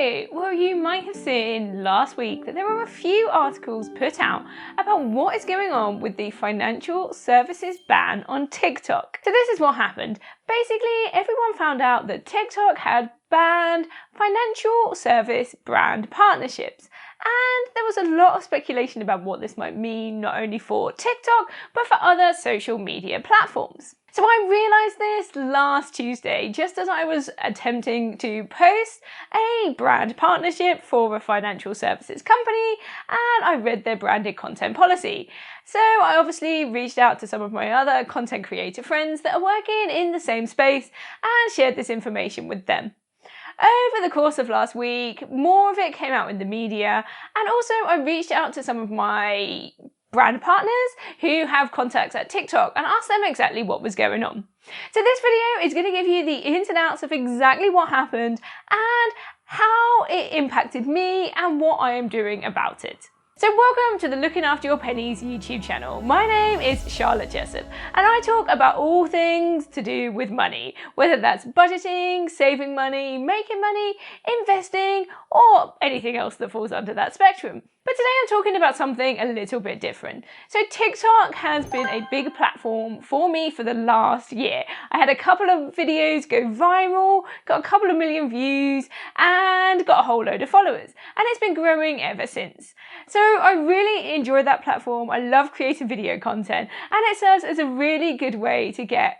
Hello! Well, you might have seen last week that there were a few articles put out about what is going on with the financial services ban on TikTok. So this is what happened. Basically, everyone found out that TikTok had banned financial service brand partnerships. And there was a lot of speculation about what this might mean, not only for TikTok, but for other social media platforms. So I realised this last Tuesday, just as I was attempting to post a brand partnership for a financial services company, and I read their branded content policy. So I obviously reached out to some of my other content creator friends that are working in the same space and shared this information with them. Over the course of last week, more of it came out in the media, and also I reached out to some of my brand partners who have contacts at TikTok and asked them exactly what was going on. So this video is going to give you the ins and outs of exactly what happened and how it impacted me and what I am doing about it. So welcome to the Looking After Your Pennies YouTube channel. My name is Charlotte Jessup and I talk about all things to do with money, whether that's budgeting, saving money, making money, investing, or anything else that falls under that spectrum. But today I'm talking about something a little bit different. So TikTok has been a big platform for me for the last year. I had a couple of videos go viral, got a couple of million views, and got a whole load of followers. And it's been growing ever since. So I really enjoy that platform. I love creating video content, and it serves as a really good way to get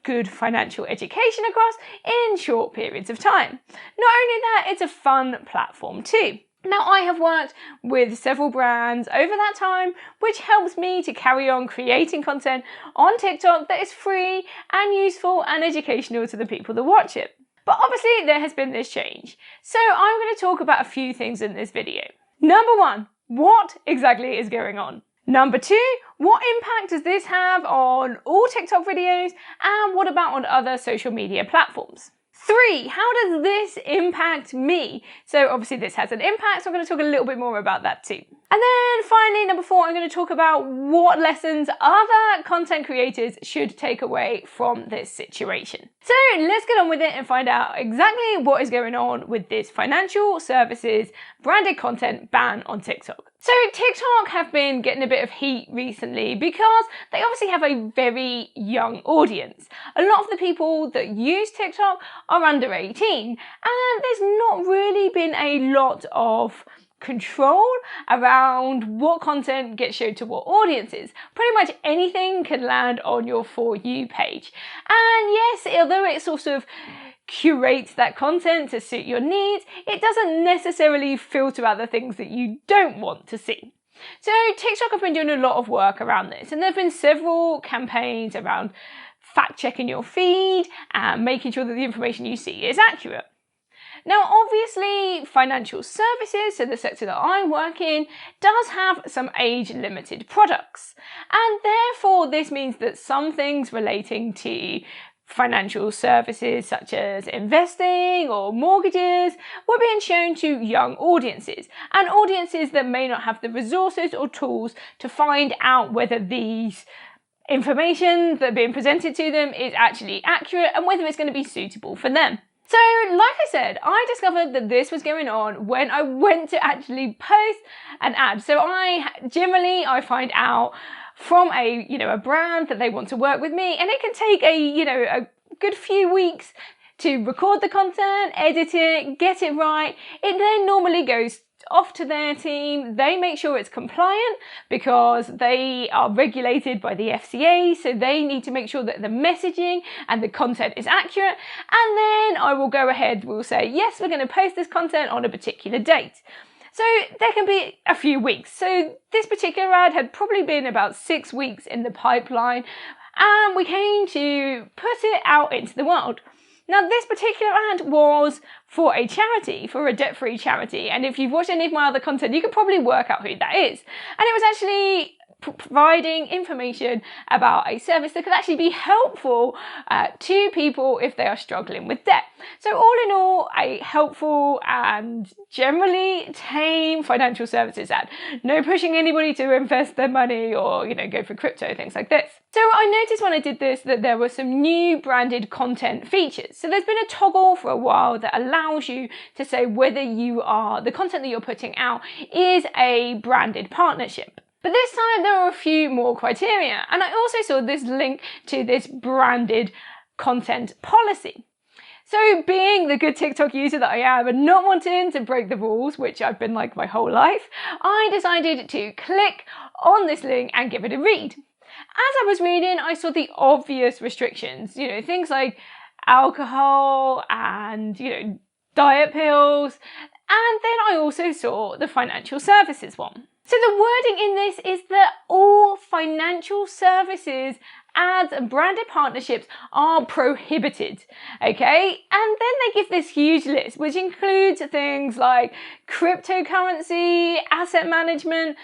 good financial education across in short periods of time. Not only that, it's a fun platform too. Now, I have worked with several brands over that time, which helps me to carry on creating content on TikTok that is free and useful and educational to the people that watch it. But obviously there has been this change. So I'm going to talk about a few things in this video. Number one, what exactly is going on? Number two, what impact does this have on all TikTok videos, and what about on other social media platforms? 3, how does this impact me? So obviously this has an impact, so I'm going to talk a little bit more about that too. And then finally, number 4, I'm going to talk about what lessons other content creators should take away from this situation. So let's get on with it and find out exactly what is going on with this financial services branded content ban on TikTok. So TikTok have been getting a bit of heat recently because they obviously have a very young audience. A lot of the people that use TikTok are under 18, and there's not really been a lot of control around what content gets shown to what audiences. Pretty much anything can land on your For You page. And yes, although it sort of curates that content to suit your needs, it doesn't necessarily filter out the things that you don't want to see. So TikTok have been doing a lot of work around this, and there have been several campaigns around fact checking your feed and making sure that the information you see is accurate. Now, obviously, financial services, so the sector that I work in, does have some age-limited products. And therefore, this means that some things relating to financial services, such as investing or mortgages, were being shown to young audiences, and audiences that may not have the resources or tools to find out whether these information that are being presented to them is actually accurate and whether it's going to be suitable for them. So, like I said, I discovered that this was going on when I went to actually post an ad. So I find out from a brand that they want to work with me, and it can take a good few weeks to record the content, edit it, get it right. It then normally goes off to their team. They make sure it's compliant because they are regulated by the FCA, so they need to make sure that the messaging and the content is accurate, and then I will go ahead, we'll say, yes, we're going to post this content on a particular date. So there can be a few weeks. So this particular ad had probably been about 6 weeks in the pipeline, and we came to put it out into the world. Now, this particular ad was for a charity, for a debt-free charity, and if you've watched any of my other content, you can probably work out who that is. And it was actually providing information about a service that could actually be helpful to people if they are struggling with debt. So all in all, a helpful and generally tame financial services ad. No pushing anybody to invest their money or, go for crypto, things like this. So I noticed when I did this that there were some new branded content features. So there's been a toggle for a while that allows you to say whether the content that you're putting out is a branded partnership. But this time there are a few more criteria, and I also saw this link to this branded content policy. So being the good TikTok user that I am and not wanting to break the rules, which I've been like my whole life, I decided to click on this link and give it a read. As I was reading, I saw the obvious restrictions, things like alcohol and, diet pills, and then I also saw the financial services one. So the wording in this is that all financial services, ads and branded partnerships are prohibited, okay? And then they give this huge list, which includes things like cryptocurrency, asset management,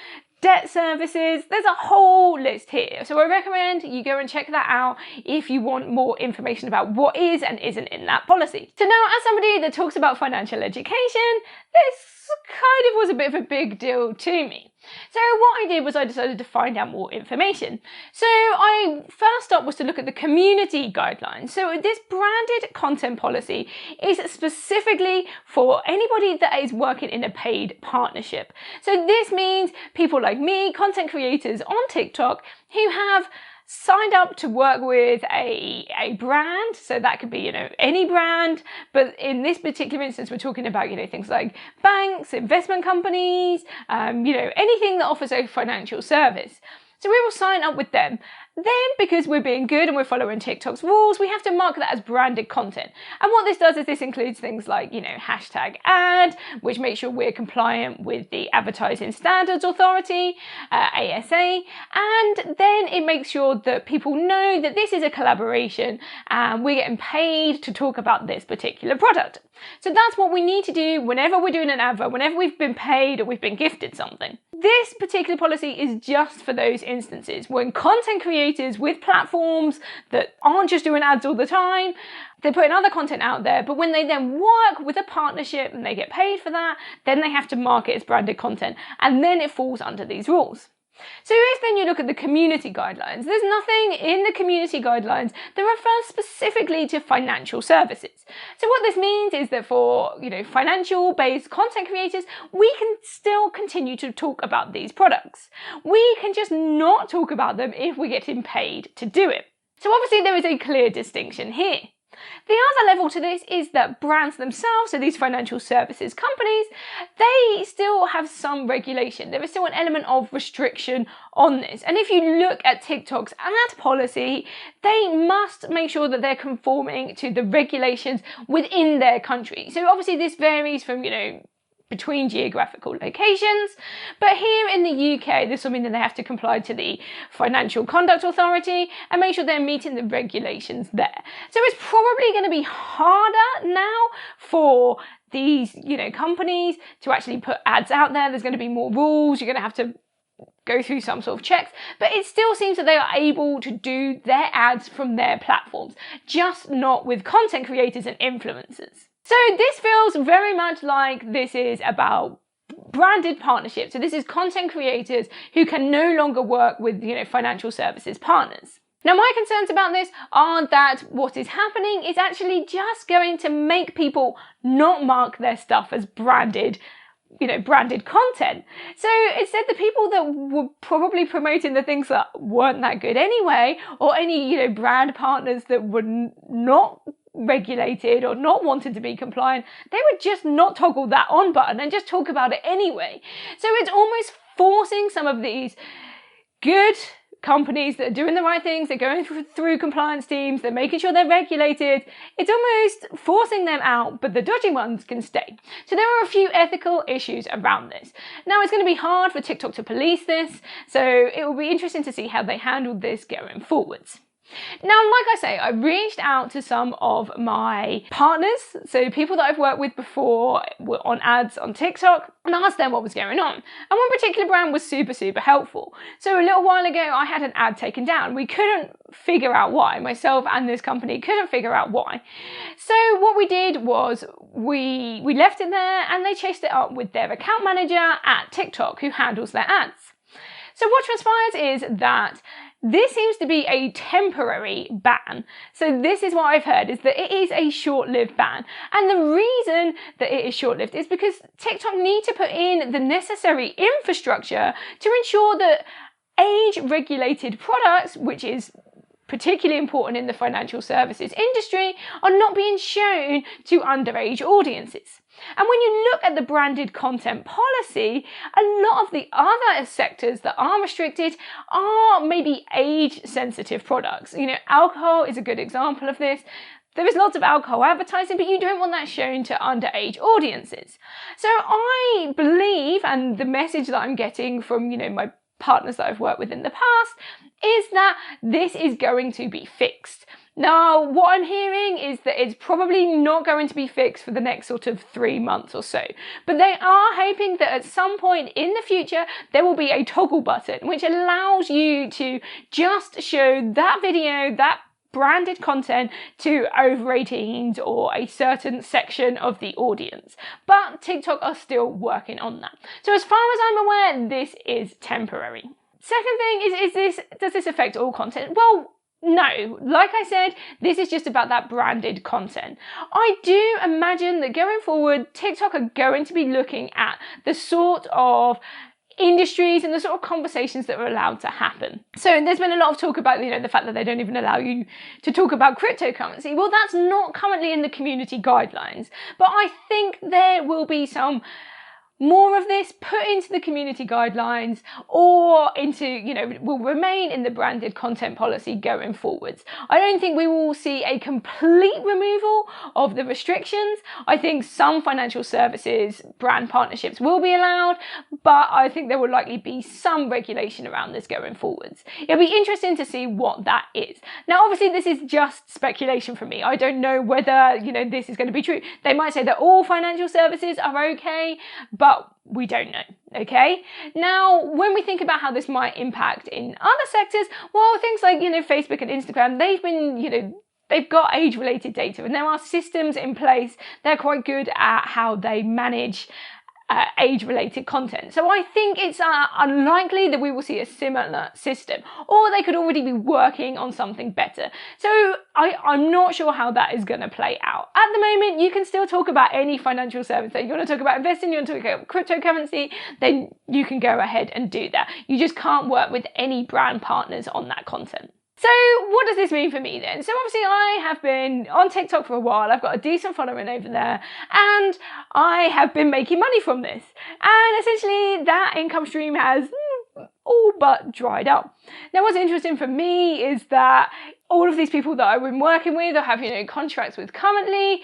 debt services. There's a whole list here. So I recommend you go and check that out if you want more information about what is and isn't in that policy. So now, as somebody that talks about financial education, this kind of was a bit of a big deal to me. So what I did was I decided to find out more information. So first up was to look at the community guidelines. So this branded content policy is specifically for anybody that is working in a paid partnership. So this means people like me, content creators on TikTok, who have signed up to work with a brand. So that could be, any brand, but in this particular instance, we're talking about, things like banks, investment companies, anything that offers a financial service. So we will sign up with them. Then, because we're being good and we're following TikTok's rules, we have to mark that as branded content. And what this does is this includes things like, hashtag ad, which makes sure we're compliant with the Advertising Standards Authority, ASA, and then it makes sure that people know that this is a collaboration and we're getting paid to talk about this particular product. So that's what we need to do whenever we're doing an advert, whenever we've been paid or we've been gifted something. This particular policy is just for those instances when content creators with platforms that aren't just doing ads all the time, they're putting other content out there, but when they then work with a partnership and they get paid for that, then they have to mark it as branded content, and then it falls under these rules. So if then you look at the community guidelines, there's nothing in the community guidelines that refers specifically to financial services. So what this means is that for, financial based content creators, we can still continue to talk about these products. We can just not talk about them if we're getting paid to do it. So obviously there is a clear distinction here. The other level to this is that brands themselves, so these financial services companies, they still have some regulation. There is still an element of restriction on this. And if you look at TikTok's ad policy, they must make sure that they're conforming to the regulations within their country. So obviously this varies from, between geographical locations, but here in the UK, this will mean that they have to comply to the Financial Conduct Authority and make sure they're meeting the regulations there. So it's probably going to be harder now for these, companies to actually put ads out there. There's going to be more rules. You're going to have to go through some sort of checks, but it still seems that they are able to do their ads from their platforms, just not with content creators and influencers. So this feels very much like this is about branded partnerships. So this is content creators who can no longer work with, financial services partners. Now, my concerns about this are that what is happening is actually just going to make people not mark their stuff as branded content. So instead, the people that were probably promoting the things that weren't that good anyway, or any, brand partners that were not regulated or not wanted to be compliant, they would just not toggle that on button and just talk about it anyway. So it's almost forcing some of these good companies that are doing the right things, they're going through compliance teams, they're making sure they're regulated. It's almost forcing them out, but the dodgy ones can stay. So there are a few ethical issues around this. Now, it's going to be hard for TikTok to police this, so it will be interesting to see how they handle this going forwards. Now, like I say, I reached out to some of my partners, so people that I've worked with before on ads on TikTok, and asked them what was going on. And one particular brand was super, super helpful. So a little while ago, I had an ad taken down. We couldn't figure out why. Myself and this company couldn't figure out why. So what we did was we left it there, and they chased it up with their account manager at TikTok who handles their ads. So what transpires is that this seems to be a temporary ban. So this is what I've heard, is that it is a short-lived ban. And the reason that it is short-lived is because TikTok need to put in the necessary infrastructure to ensure that age-regulated products, which is particularly important in the financial services industry, are not being shown to underage audiences. And when you look at the branded content policy, a lot of the other sectors that are restricted are maybe age-sensitive products. You know, alcohol is a good example of this. There is lots of alcohol advertising, but you don't want that shown to underage audiences. So I believe, and the message that I'm getting from, my partners that I've worked with in the past, is that this is going to be fixed. Now, what I'm hearing is that it's probably not going to be fixed for the next sort of 3 months or so. But they are hoping that at some point in the future, there will be a toggle button which allows you to just show that video, that branded content to over 18s or a certain section of the audience. But TikTok are still working on that. So as far as I'm aware, this is temporary. Second thing does this affect all content? Well, no. Like I said, this is just about that branded content. I do imagine that going forward, TikTok are going to be looking at the sort of industries and the sort of conversations that are allowed to happen. So there's been a lot of talk about, the fact that they don't even allow you to talk about cryptocurrency. Well, that's not currently in the community guidelines, but I think there will be some more of this put into the community guidelines or into, will remain in the branded content policy going forwards. I don't think we will see a complete removal of the restrictions. I think some financial services brand partnerships will be allowed, but I think there will likely be some regulation around this going forwards. It'll be interesting to see what that is. Now, obviously, this is just speculation from me. I don't know whether, this is going to be true. They might say that all financial services are okay, but we don't know, okay? Now, when we think about how this might impact in other sectors, well, things like, Facebook and Instagram, they've been, they've got age-related data, and there are systems in place. They're quite good at how they manage age-related content. So I think it's unlikely that we will see a similar system, or they could already be working on something better. So I'm not sure how that is going to play out. At the moment, you can still talk about any financial service. So you want to talk about investing, you want to talk about cryptocurrency, then you can go ahead and do that. You just can't work with any brand partners on that content. So what does this mean for me then? So obviously I have been on TikTok for a while. I've got a decent following over there, and I have been making money from this. And essentially that income stream has all but dried up. Now, what's interesting for me is that all of these people that I've been working with or have, contracts with currently,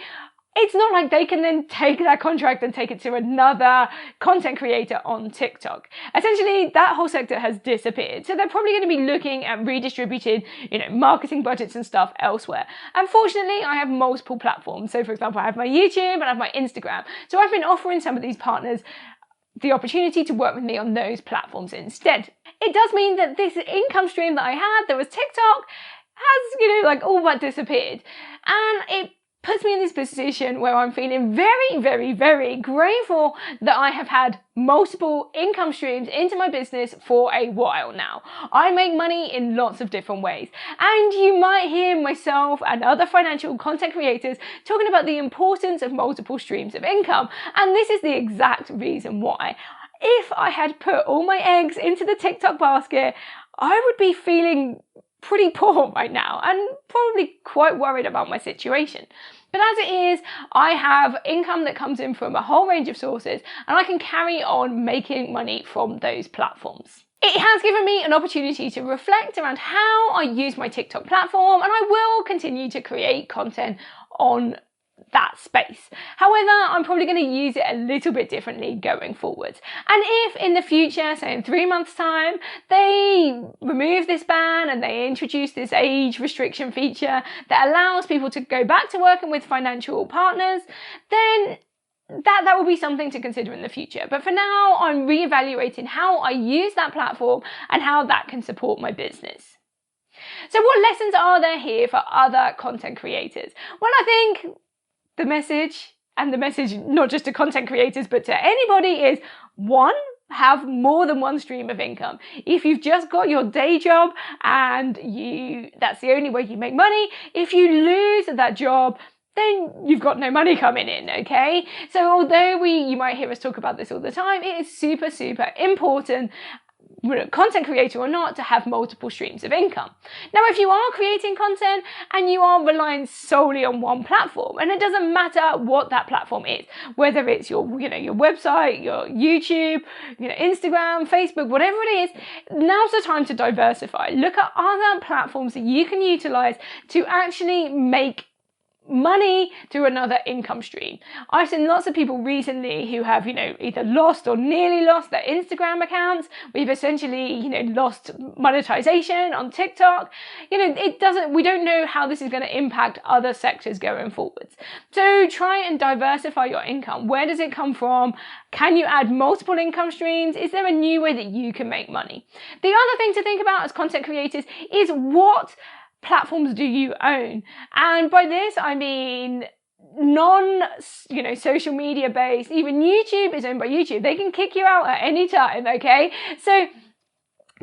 it's not like they can then take that contract and take it to another content creator on TikTok. Essentially, that whole sector has disappeared. So they're probably going to be looking at redistributed, marketing budgets and stuff elsewhere. Unfortunately, I have multiple platforms. So for example, I have my YouTube and I have my Instagram. So I've been offering some of these partners the opportunity to work with me on those platforms instead. It does mean that this income stream that I had, that was TikTok, has, all but disappeared. And it puts me in this position where I'm feeling very, very, very grateful that I have had multiple income streams into my business for a while now. I make money in lots of different ways, and you might hear myself and other financial content creators talking about the importance of multiple streams of income, and this is the exact reason why. If I had put all my eggs into the TikTok basket, I would be feeling pretty poor right now and probably quite worried about my situation. But as it is, I have income that comes in from a whole range of sources, and I can carry on making money from those platforms. It has given me an opportunity to reflect around how I use my TikTok platform, and I will continue to create content on that space. However, I'm probably going to use it a little bit differently going forward. And if in the future, so in 3 months' time, they remove this ban and they introduce this age restriction feature that allows people to go back to working with financial partners, then that will be something to consider in the future. But for now, I'm reevaluating how I use that platform and how that can support my business. So what lessons are there here for other content creators? Well, I think the message not just to content creators, but to anybody is, one, have more than one stream of income. If you've just got your day job and that's the only way you make money, if you lose that job, then you've got no money coming in, okay? So although you might hear us talk about this all the time, it is super, super important, content creator or not, to have multiple streams of income. Now, if you are creating content and you are relying solely on one platform, and it doesn't matter what that platform is, whether it's your website, your YouTube, Instagram, Facebook, whatever it is, now's the time to diversify. Look at other platforms that you can utilize to actually make money through another income stream. I've seen lots of people recently who have, either lost or nearly lost their Instagram accounts. We've essentially, lost monetization on TikTok. We don't know how this is going to impact other sectors going forwards. So try and diversify your income. Where does it come from? Can you add multiple income streams? Is there a new way that you can make money? The other thing to think about as content creators is what platforms do you own? And by this, I mean social media based. Even YouTube is owned by YouTube. They can kick you out at any time, okay? So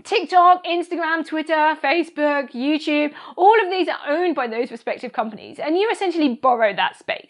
TikTok, Instagram, Twitter, Facebook, YouTube, all of these are owned by those respective companies, and you essentially borrow that space.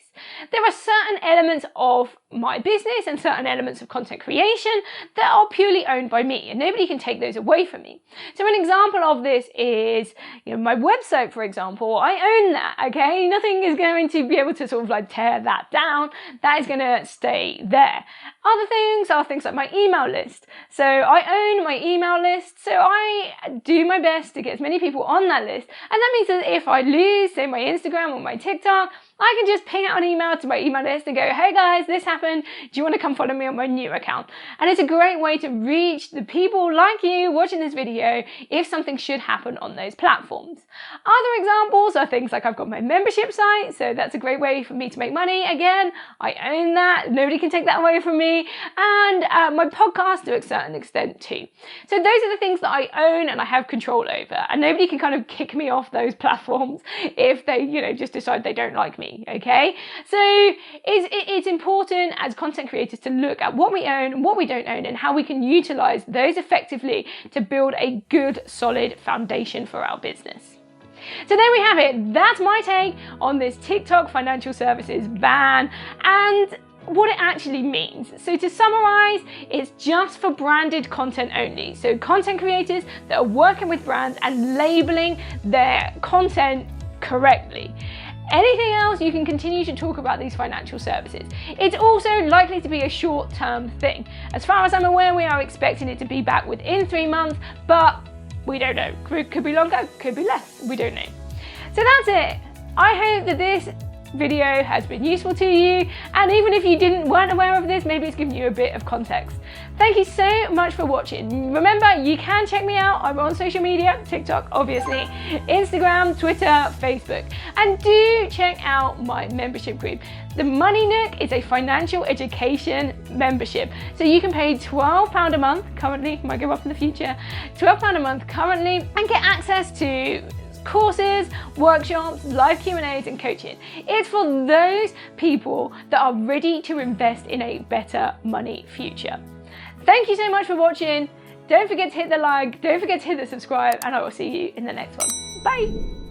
There are certain elements of my business and certain elements of content creation that are purely owned by me, and nobody can take those away from me. So an example of this is, my website, for example. I own that, okay? Nothing is going to be able to sort of tear that down. That is going to stay there. Other things are things like my email list. So I own my email list, so I do my best to get as many people on that list. And that means that if I lose, say, my Instagram or my TikTok, I can just ping out an email to my email list and go, hey guys, this happened. Do you want to come follow me on my new account? And it's a great way to reach the people like you watching this video if something should happen on those platforms. Other examples are things like I've got my membership site, so that's a great way for me to make money. Again, I own that. Nobody can take that away from me. And my podcast to a certain extent too. So those are the things that I own and I have control over. And nobody can kind of kick me off those platforms if they, just decide they don't like me. Okay, so it's important as content creators to look at what we own and what we don't own and how we can utilize those effectively to build a good, solid foundation for our business. So there we have it. That's my take on this TikTok financial services ban and what it actually means. So to summarize, it's just for branded content only. So content creators that are working with brands and labeling their content correctly. Anything else, you can continue to talk about these financial services. It's also likely to be a short-term thing. As far as I'm aware, we are expecting it to be back within 3 months, but we don't know. Could be longer, could be less, we don't know. So that's it. I hope that this video has been useful to you, and even if you weren't aware of this, maybe it's given you a bit of context. Thank you so much for watching. Remember, you can check me out. I'm on social media, TikTok obviously, Instagram, Twitter, Facebook, and do check out my membership group. The Money Nook is a financial education membership, so you can pay £12 a month currently, might go up in the future, £12 a month currently, and get access to courses, workshops, live Q&As and coaching. It's for those people that are ready to invest in a better money future. Thank you so much for watching. Don't forget to hit the like, don't forget to hit the subscribe, and I will see you in the next one. Bye.